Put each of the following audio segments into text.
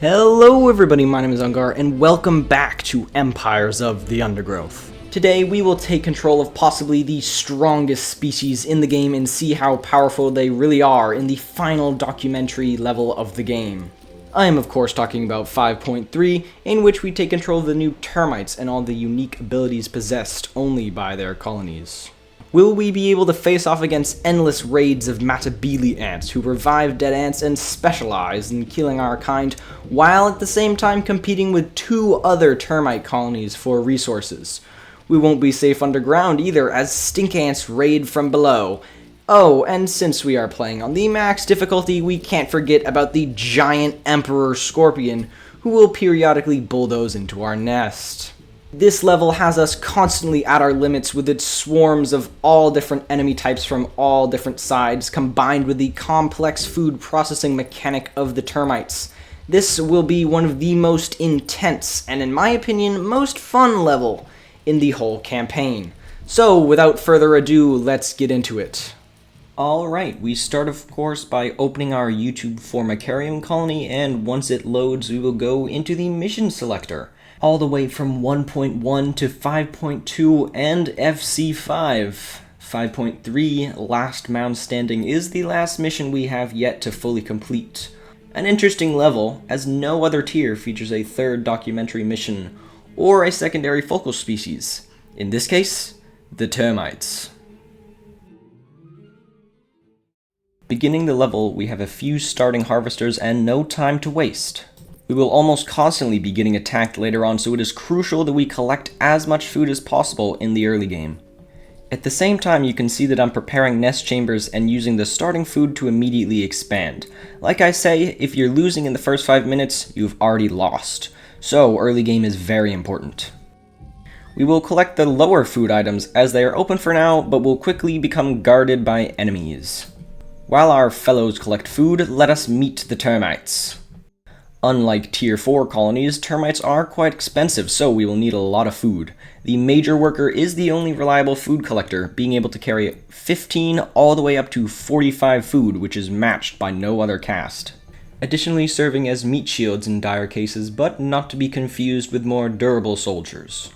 Hello everybody, my name is Ungar, and welcome back to Empires of the Undergrowth. Today we will take control of possibly the strongest species in the game and see how powerful they really are in the final documentary level of the game. I am of course talking about 5.3, in which we take control of the new termites and all the unique abilities possessed only by their colonies. Will we be able to face off against endless raids of Matabele ants who revive dead ants and specialize in killing our kind, while at the same time competing with two other termite colonies for resources? We won't be safe underground either, as stink ants raid from below. Oh, and since we are playing on the max difficulty, we can't forget about the giant Emperor Scorpion, who will periodically bulldoze into our nest. This level has us constantly at our limits with its swarms of all different enemy types from all different sides, combined with the complex food processing mechanic of the termites. This will be one of the most intense, and in my opinion, most fun level in the whole campaign. So, without further ado, let's get into it. Alright, we start of course by opening our YouTube Formicarium colony, and once it loads we will go into the mission selector. All the way from 1.1 to 5.2 and FC5. 5.3, Last Mound Standing, is the last mission we have yet to fully complete. An interesting level, as no other tier features a third documentary mission or a secondary focal species. In this case, the termites. Beginning the level, we have a few starting harvesters and no time to waste. We will almost constantly be getting attacked later on, so it is crucial that we collect as much food as possible in the early game. At the same time, you can see that I'm preparing nest chambers and using the starting food to immediately expand. Like I say, if you're losing in the first 5 minutes, you've already lost. So early game is very important. We will collect the lower food items as they are open for now, but will quickly become guarded by enemies. While our fellows collect food, let us meet the termites. Unlike Tier 4 colonies, termites are quite expensive, so we will need a lot of food. The major worker is the only reliable food collector, being able to carry 15 all the way up to 45 food, which is matched by no other caste. Additionally serving as meat shields in dire cases, but not to be confused with more durable soldiers.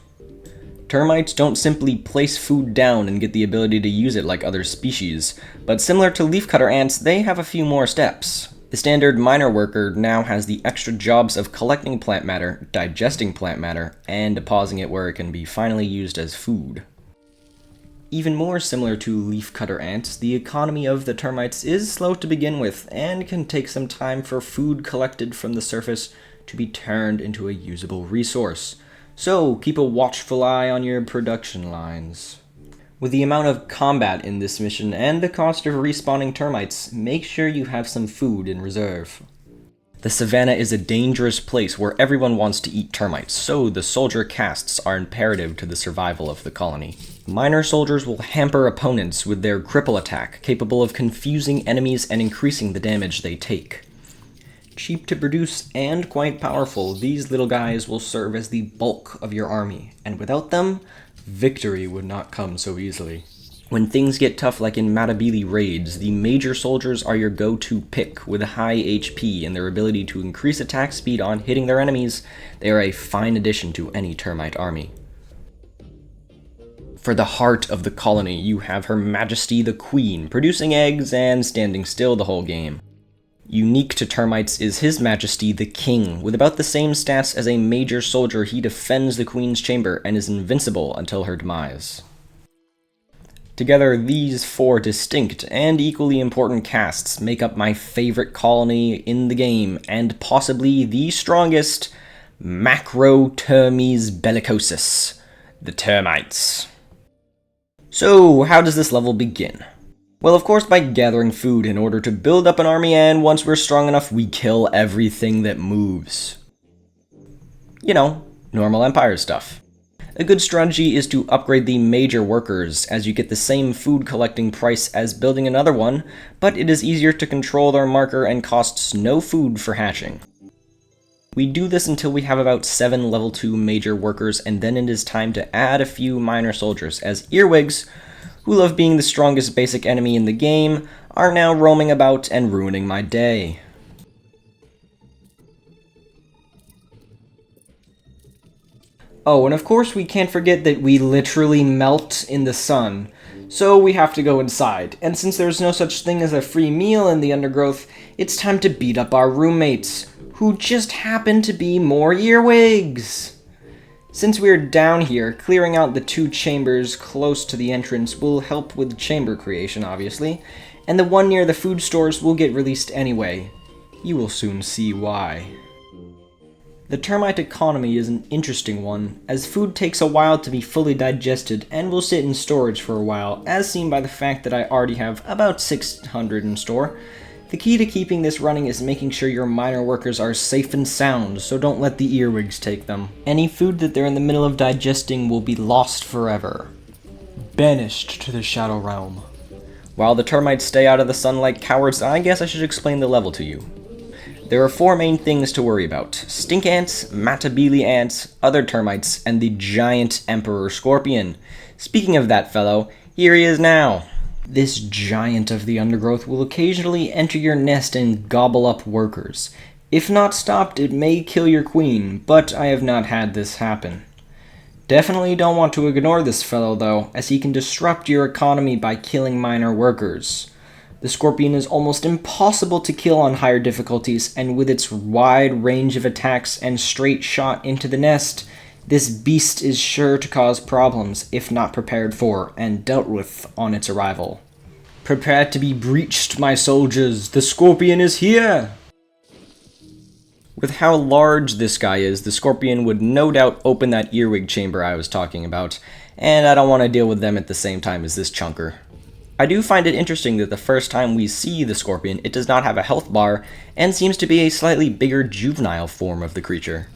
Termites don't simply place food down and get the ability to use it like other species, but similar to leafcutter ants, they have a few more steps. The standard miner worker now has the extra jobs of collecting plant matter, digesting plant matter, and depositing it where it can be finally used as food. Even more similar to leafcutter ants, the economy of the termites is slow to begin with, and can take some time for food collected from the surface to be turned into a usable resource. So keep a watchful eye on your production lines. With the amount of combat in this mission and the cost of respawning termites, make sure you have some food in reserve. The savannah is a dangerous place where everyone wants to eat termites, so the soldier castes are imperative to the survival of the colony. Miner soldiers will hamper opponents with their cripple attack, capable of confusing enemies and increasing the damage they take. Cheap to produce and quite powerful, these little guys will serve as the bulk of your army, and without them, victory would not come so easily. When things get tough like in Matabele raids, the major soldiers are your go-to pick. With high HP and their ability to increase attack speed on hitting their enemies, they are a fine addition to any termite army. For the heart of the colony, you have Her Majesty the Queen, producing eggs and standing still the whole game. Unique to termites is His Majesty the King. With about the same stats as a major soldier, he defends the Queen's chamber and is invincible until her demise. Together, these four distinct and equally important castes make up my favorite colony in the game, and possibly the strongest, Macrotermes bellicosus, the termites. So, how does this level begin? Well, of course by gathering food in order to build up an army, and once we're strong enough, we kill everything that moves. You know, normal Empire stuff. A good strategy is to upgrade the major workers, as you get the same food collecting price as building another one, but it is easier to control their marker and costs no food for hatching. We do this until we have about 7 level 2 major workers, and then it is time to add a few minor soldiers, as earwigs, who love being the strongest basic enemy in the game, are now roaming about and ruining my day. Oh, and of course we can't forget that we literally melt in the sun. So we have to go inside, and since there's no such thing as a free meal in the undergrowth, it's time to beat up our roommates, who just happen to be more earwigs! Since we're down here, clearing out the 2 chambers close to the entrance will help with chamber creation, obviously, and the one near the food stores will get released anyway. You will soon see why. The termite economy is an interesting one, as food takes a while to be fully digested and will sit in storage for a while, as seen by the fact that I already have about 600 in store. The key to keeping this running is making sure your miner workers are safe and sound, so don't let the earwigs take them. Any food that they're in the middle of digesting will be lost forever. Banished to the Shadow Realm. While the termites stay out of the sun like cowards, I guess I should explain the level to you. There are 4 main things to worry about: stink ants, Matabele ants, other termites, and the giant emperor scorpion. Speaking of that fellow, here he is now. This giant of the undergrowth will occasionally enter your nest and gobble up workers. If not stopped, it may kill your queen, but I have not had this happen. Definitely don't want to ignore this fellow though, as he can disrupt your economy by killing miner workers. The scorpion is almost impossible to kill on higher difficulties, and with its wide range of attacks and straight shot into the nest, this beast is sure to cause problems if not prepared for and dealt with on its arrival. Prepare to be breached, my soldiers! The scorpion is here! With how large this guy is, the scorpion would no doubt open that earwig chamber I was talking about, and I don't want to deal with them at the same time as this chunker. I do find it interesting that the first time we see the scorpion, it does not have a health bar, and seems to be a slightly bigger juvenile form of the creature.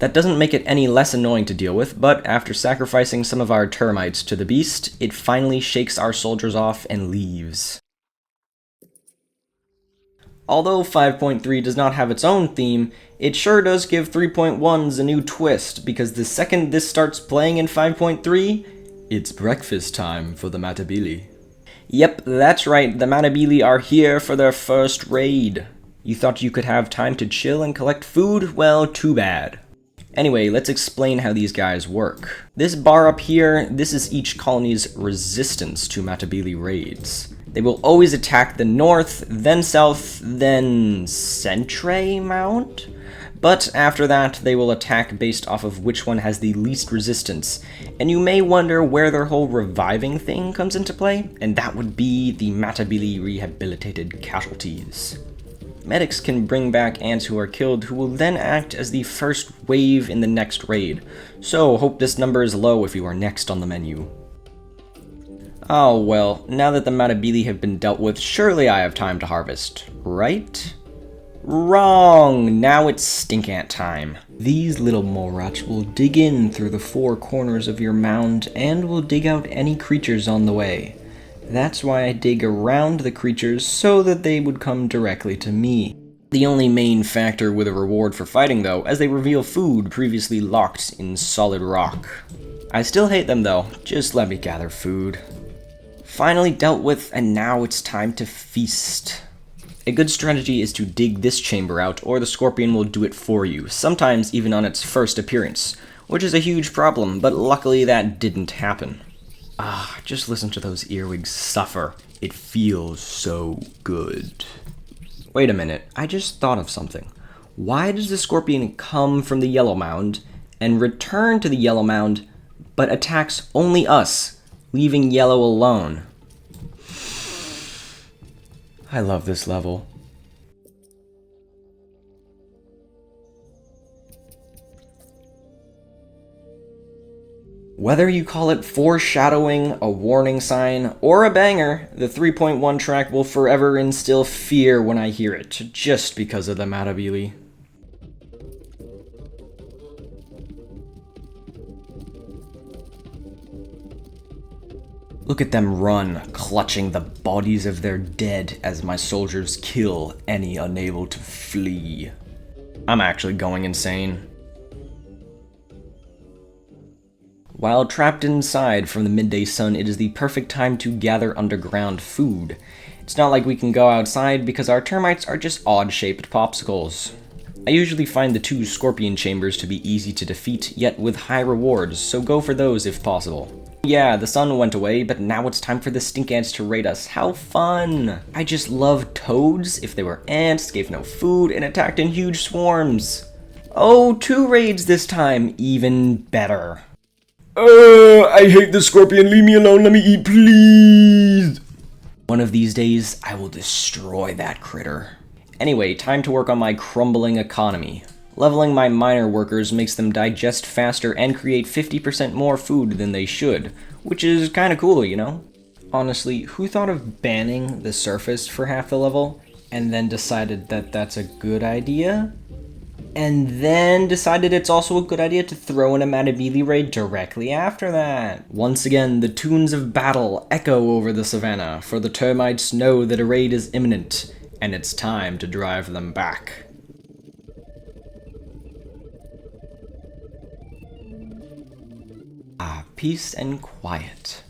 That doesn't make it any less annoying to deal with, but after sacrificing some of our termites to the beast, it finally shakes our soldiers off and leaves. Although 5.3 does not have its own theme, it sure does give 3.1's a new twist, because the second this starts playing in 5.3, it's breakfast time for the Matabele. Yep, that's right, the Matabele are here for their first raid. You thought you could have time to chill and collect food? Well, too bad. Anyway, let's explain how these guys work. This bar up here, this is each colony's resistance to Matabele raids. They will always attack the north, then south, then Centre Mound? But after that, they will attack based off of which one has the least resistance, and you may wonder where their whole reviving thing comes into play, and that would be the Matabele rehabilitated casualties. Medics can bring back ants who are killed, who will then act as the first wave in the next raid, so hope this number is low if you are next on the menu. Oh well, now that the Matabele have been dealt with, surely I have time to harvest, right? Wrong! Now it's stink ant time. These little mole rats will dig in through the 4 corners of your mound and will dig out any creatures on the way. That's why I dig around the creatures so that they would come directly to me. The only main factor with a reward for fighting though, as they reveal food previously locked in solid rock. I still hate them though, just let me gather food. Finally dealt with, and now it's time to feast. A good strategy is to dig this chamber out, or the scorpion will do it for you, sometimes even on its first appearance, which is a huge problem, but luckily that didn't happen. Just listen to those earwigs suffer. It feels so good. Wait a minute, I just thought of something. Why does the scorpion come from the yellow mound and return to the yellow mound, but attacks only us, leaving yellow alone? I love this level. Whether you call it foreshadowing, a warning sign, or a banger, the 3.1 track will forever instill fear when I hear it, just because of the Matabele. Look at them run, clutching the bodies of their dead as my soldiers kill any unable to flee. I'm actually going insane. While trapped inside from the midday sun, it is the perfect time to gather underground food. It's not like we can go outside because our termites are just odd-shaped popsicles. I usually find the 2 scorpion chambers to be easy to defeat, yet with high rewards, so go for those if possible. Yeah, the sun went away, but now it's time for the stink ants to raid us. How fun! I just love toads. If they were ants, gave no food, and attacked in huge swarms. Oh, 2 raids this time. Even better. I hate the scorpion. Leave me alone. Let me eat, please. One of these days, I will destroy that critter. Anyway, time to work on my crumbling economy. Leveling my miner workers makes them digest faster and create 50% more food than they should, which is kinda cool, you know? Honestly, who thought of banning the surface for half the level, and then decided that that's a good idea? And then decided it's also a good idea to throw in a Matabele raid directly after that. Once again, the tunes of battle echo over the savannah, for the termites know that a raid is imminent, and it's time to drive them back. Peace and quiet.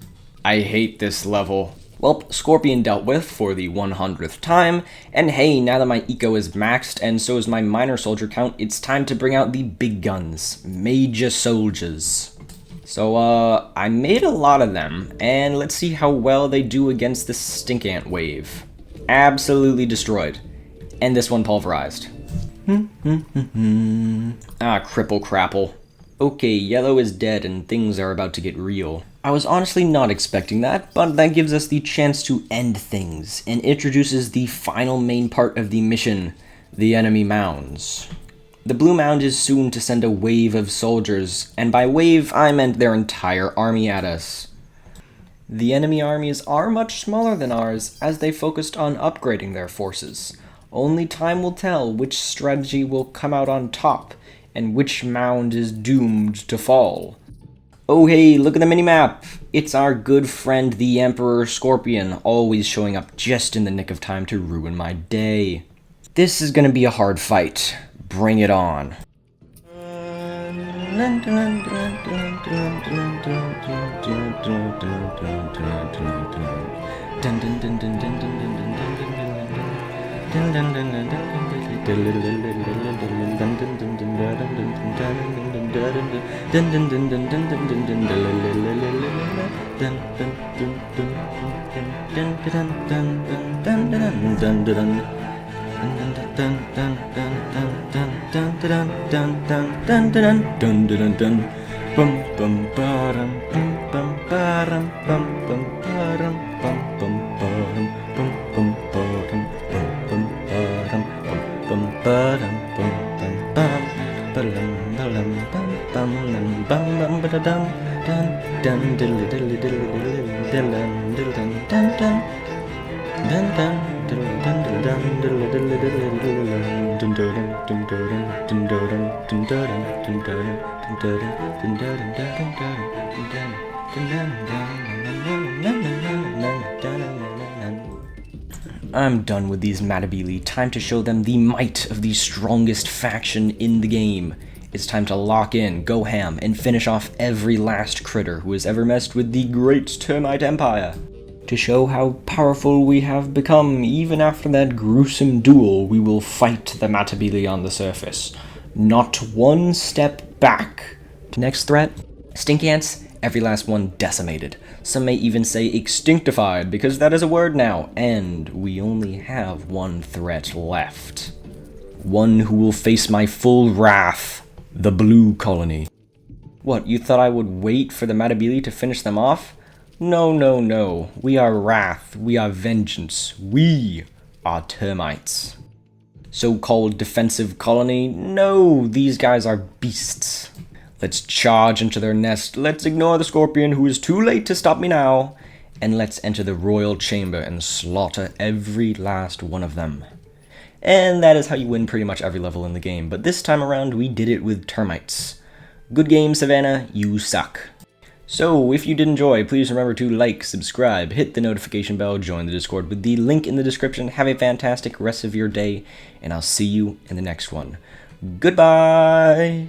I hate this level. Welp, Scorpion dealt with for the 100th time, and hey, now that my eco is maxed and so is my miner soldier count, it's time to bring out the big guns, major soldiers. So, I made a lot of them, and let's see how well they do against the stink ant wave. Absolutely destroyed. And this one pulverized. Cripple crapple. Okay, yellow is dead and things are about to get real. I was honestly not expecting that, but that gives us the chance to end things, and introduces the final main part of the mission, the Enemy Mounds. The blue mound is soon to send a wave of soldiers, and by wave I meant their entire army at us. The enemy armies are much smaller than ours, as they focused on upgrading their forces. Only time will tell which strategy will come out on top, and which mound is doomed to fall. Oh hey, look at the minimap! It's our good friend the Emperor Scorpion, always showing up just in the nick of time to ruin my day. This is gonna be a hard fight. Bring it on. I'm done with these Matabele. Time to show them the might of the strongest faction in the game. It's time to lock in, go ham, and finish off every last critter who has ever messed with the great termite empire. To show how powerful we have become, even after that gruesome duel, we will fight the Matabele on the surface. Not one step back. Next threat? Stink ants, every last one decimated. Some may even say extinctified, because that is a word now, and we only have one threat left. One who will face my full wrath. The Blue Colony. What, you thought I would wait for the Matabele to finish them off? No, no, no. We are wrath. We are vengeance. We are termites. So-called defensive colony? No, these guys are beasts. Let's charge into their nest. Let's ignore the scorpion who is too late to stop me now. And let's enter the royal chamber and slaughter every last one of them. And that is how you win pretty much every level in the game, but this time around we did it with termites. Good game, Savannah, you suck. So, if you did enjoy, please remember to like, subscribe, hit the notification bell, join the Discord with the link in the description. Have a fantastic rest of your day, and I'll see you in the next one. Goodbye!